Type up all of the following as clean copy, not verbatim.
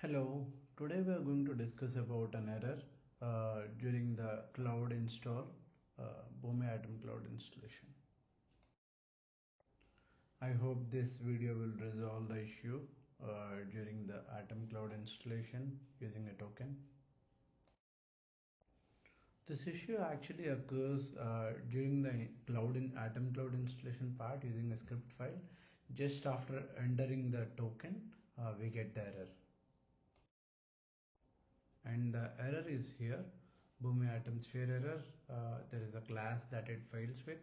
Hello, today we are going to discuss about an error during the cloud install, Boomi Atom Cloud installation. I hope this video will resolve the issue during the Atom Cloud installation using a token. This issue actually occurs during the Atom Cloud installation part using a script file. Just after entering the token, we get the error. And the error is here, Boomi AtomSphere Error. There is a class that it fails with,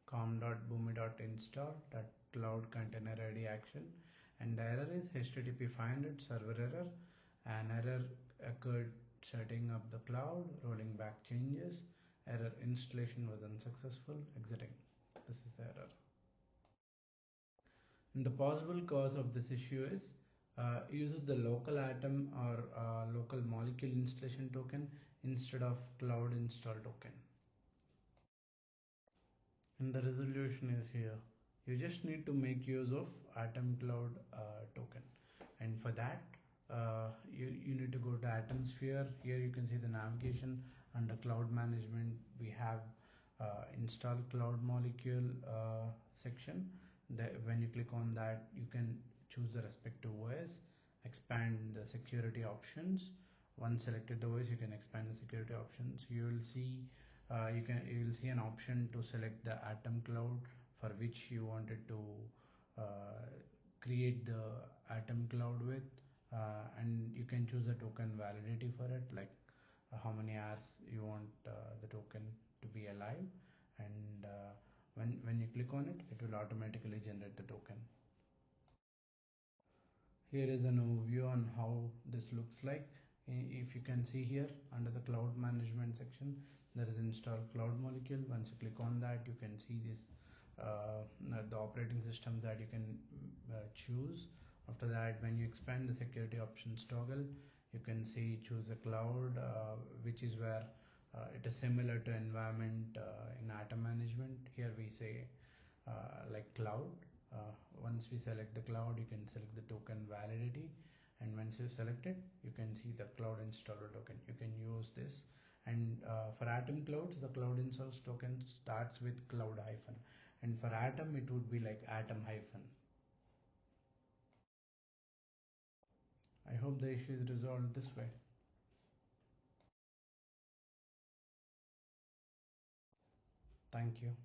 com.boomi.install.CloudContainerIdAction, and the error is HTTP 500 server error. An error occurred setting up the cloud, rolling back changes, error installation was unsuccessful, exiting. This is the error. And the possible cause of this issue is uses the local atom or local molecule installation token instead of cloud install token. And the resolution is here. You just need to make use of Atom Cloud token, and for that you need to go to AtomSphere. Here you can see the navigation under cloud management. We have install cloud molecule section. When you click on that, you can choose the respective OS, expand the security options. Once selected the OS, you can expand the security options. You will see an option to select the Atom Cloud for which you wanted to create the Atom Cloud with, and you can choose a token validity for it, like how many hours you want the token to be alive, and when you click on it, it will automatically generate the token. Here is an overview on how this looks like. If you can see here under the cloud management section, there is install cloud molecule. Once you click on that, you can see this the operating systems that you can choose. After that, when you expand the security options toggle, you can see choose a cloud, which is where it is similar to environment in Atom management. Here we say like cloud. Once we select the cloud, you can select the token validity, and once you select it, you can see the cloud installer token. You can use this, and for Atom clouds, the cloud installs token starts with cloud hyphen, and for Atom it would be like Atom hyphen. I hope the issue is resolved this way. Thank you.